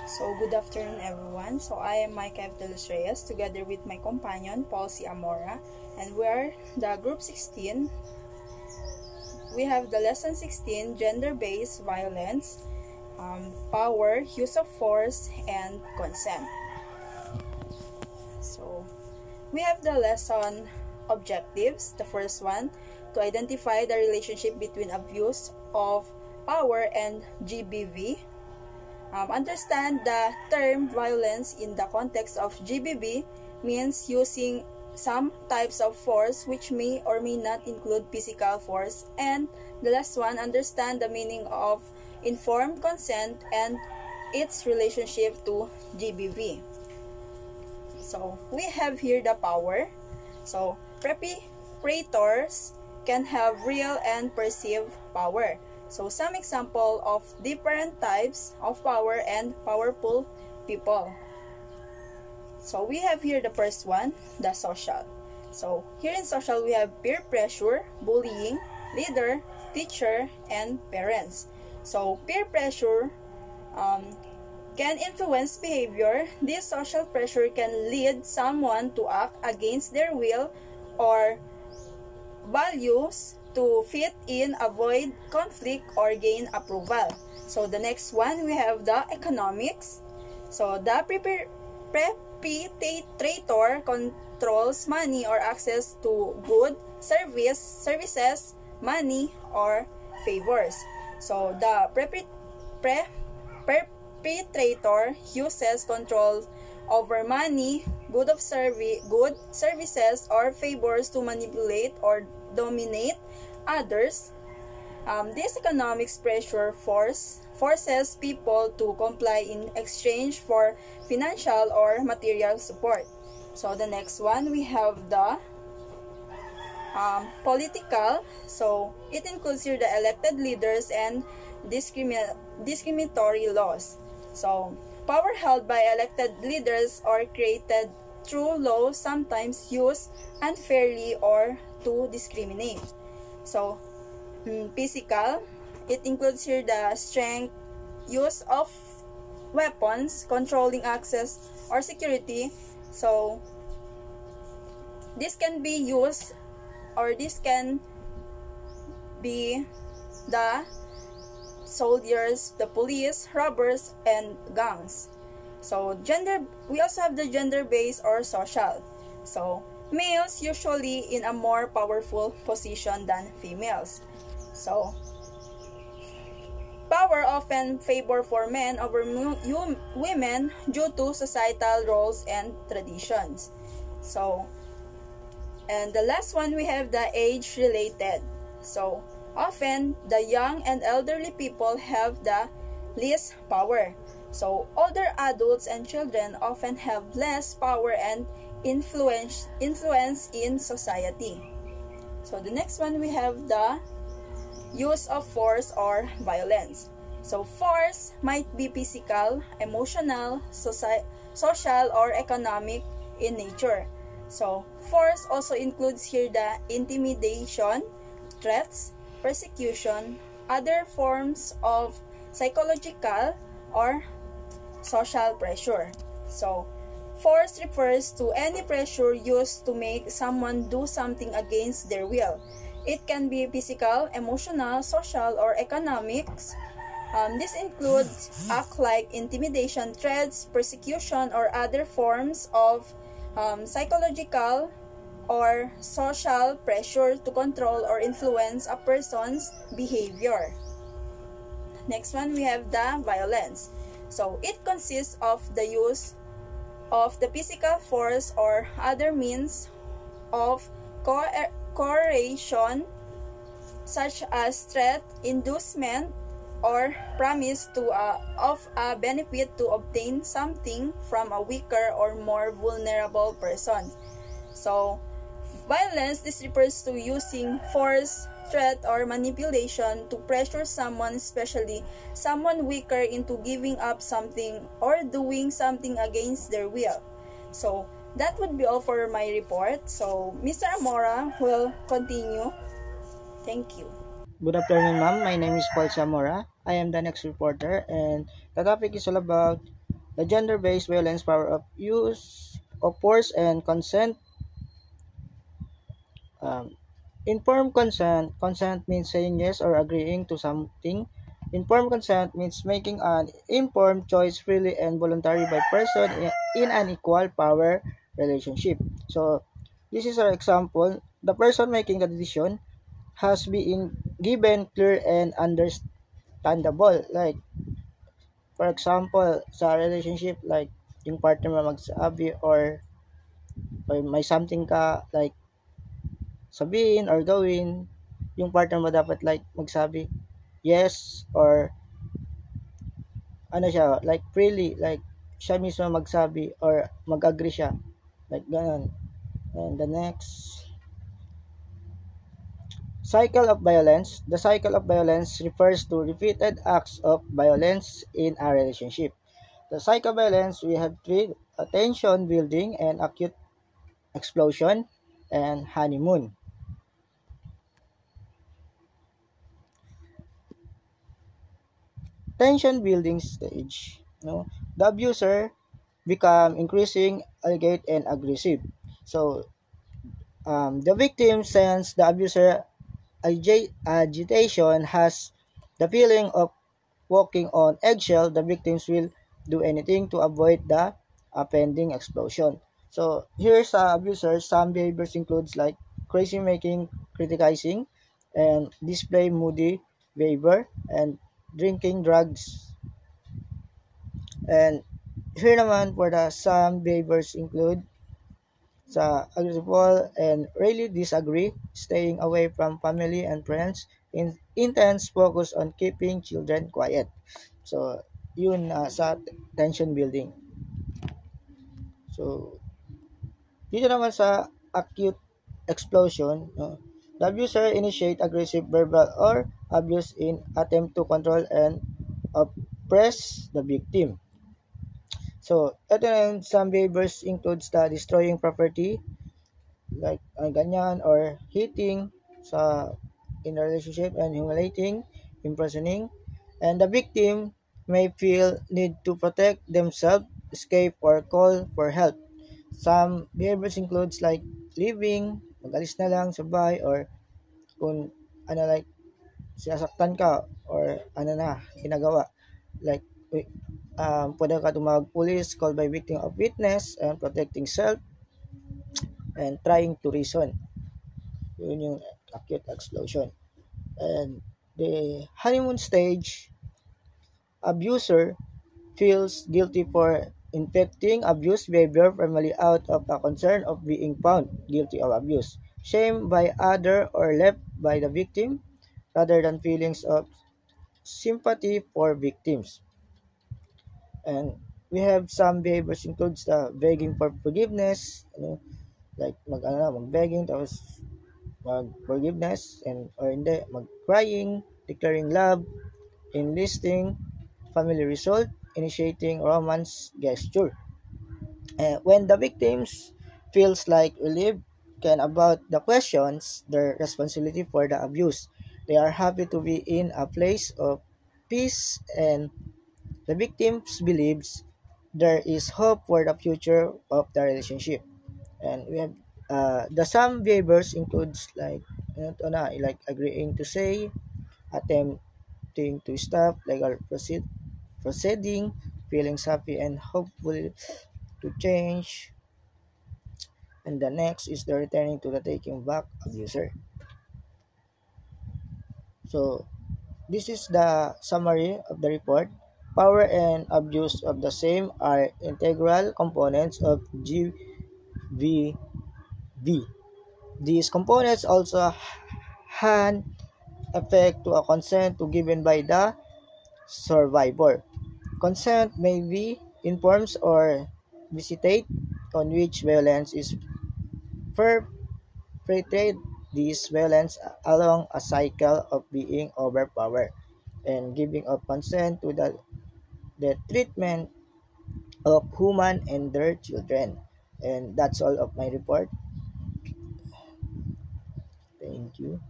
So, good afternoon everyone. So, I am Mike F. De Los Reyes together with my companion, Paul C. Amora, and we are the Group 16. We have the Lesson 16, Gender-Based Violence, Power, Use of Force, and Consent. So, we have the lesson objectives. The first one, to identify the relationship between abuse of power and GBV. Understand the term violence in the context of GBV means using some types of force which may or may not include physical force. And the last one, understand the meaning of informed consent and its relationship to GBV. So, we have here the power. So, perpetrators can have real and perceived power. So, some example of different types of power and powerful people. So, we have here the first one, the social. So, here in social, we have peer pressure, bullying, leader, teacher, and parents. So, peer pressure can influence behavior. This social pressure can lead someone to act against their will or values to fit in, avoid conflict, or gain approval. So the next one, we have the economics. So the perpetrator controls money or access to good, services, money, or favors. So the perpetrator uses control over money, good services, or favors to manipulate or dominate others. This economic pressure forces people to comply in exchange for financial or material support. So the next one, we have the political. So it includes here the elected leaders and discriminatory laws. So power held by elected leaders or created through law, sometimes used unfairly or to discriminate. So physical, it includes here the strength, use of weapons, controlling access or security. So this can be used, or this can be the soldiers, the police, robbers, and gangs. So we also have the gender-based or social. So males usually in a more powerful position than females. So power often favor for men over women due to societal roles and traditions. So, and the last one, we have the age-related. So often the young and elderly people have the least power. So older adults and children often have less power and influence in society. So the next one, we have the use of force or violence. So force might be physical, emotional, social, or economic in nature. So force also includes here the intimidation, threats, persecution, other forms of psychological or social pressure. So force refers to any pressure used to make someone do something against their will. It can be physical, emotional, social, or economics. This includes acts like intimidation, threats, persecution, or other forms of psychological or social pressure to control or influence a person's behavior. Next one, we have the violence. So it consists of the use of the physical force or other means of coercion, such as threat, inducement, or promise of a benefit to obtain something from a weaker or more vulnerable person. So violence, this refers to using force, threat, or manipulation to pressure someone, especially someone weaker, into giving up something or doing something against their will. So that would be all for my report. So Mr. Amora will continue. Thank you. Good afternoon, ma'am. My name is Paul Zamora. I am the next reporter, and the topic is all about The gender-based violence power of use of force and consent. Um, Informed consent. Consent means saying yes or agreeing to something. Informed consent means making an informed choice freely and voluntarily by person in an equal power relationship. So, this is our example. The person making the decision has been given clear and understandable. Like, for example, sa relationship, like, yung partner mo magsabi or may something ka, like, sabihin or gawin, yung partner mo dapat like magsabi yes or ano siya, like freely, like siya mismo magsabi or mag-agree siya. Like ganun. And the next, cycle of violence. The cycle of violence refers to repeated acts of violence in a relationship. The cycle of violence, we have three: tension building and acute explosion and honeymoon. Tension building stage. No, the abuser become increasing alleged and aggressive. So the victim sense the abuser agitation has the feeling of walking on eggshell. The victims will do anything to avoid the pending explosion. So here's abusers. Some behaviors includes like crazy making, criticizing, and display moody behavior, and drinking drugs. And here naman for the some behaviors include sa agreeable and really disagree, staying away from family and friends, intense focus on keeping children quiet. So, yun sa tension building. So, dito naman sa acute explosion, no, the abuser initiate aggressive verbal or abuse in attempt to control and oppress the victim. So, ito na yung some behaviors includes the destroying property, like ganyan, or hitting sa in a relationship, and humiliating, imprisoning, and the victim may feel need to protect themselves, escape, or call for help. Some behaviors includes like leaving, mag-alis na lang sa bahay, or kung ano, like sinasaktan ka or ano na ginagawa, like pwede ka tumawag police, call by victim of witness, and protecting self, and trying to reason. Yun yung acute explosion. And the honeymoon stage, abuser feels guilty for infecting abuse behavior primarily out of a concern of being found guilty of abuse, shame by other or left by the victim, rather than feelings of sympathy for victims. And we have some behaviors includes the begging for forgiveness, like mag-begging, tapos mag-forgiveness, and or hindi, mag-crying, declaring love, enlisting, family result, initiating romance gesture. When the victims feels like relieved can about the questions, their responsibility for the abuse, they are happy to be in a place of peace, and the victims believes there is hope for the future of the relationship. And we have the some behaviors includes like like agreeing to say, attempting to stop legal proceeding, feeling happy and hopeful to change, and the next is the returning to the taking back abuser. So this is the summary of the report. Power and abuse of the same are integral components of GVV. These components also hand effect to a consent to given by the survivor. Consent may be in forms or visitate on which violence is perpetrated. This violence along a cycle of being overpowered and giving of consent to the treatment of human and their children. And that's all of my report. Thank you.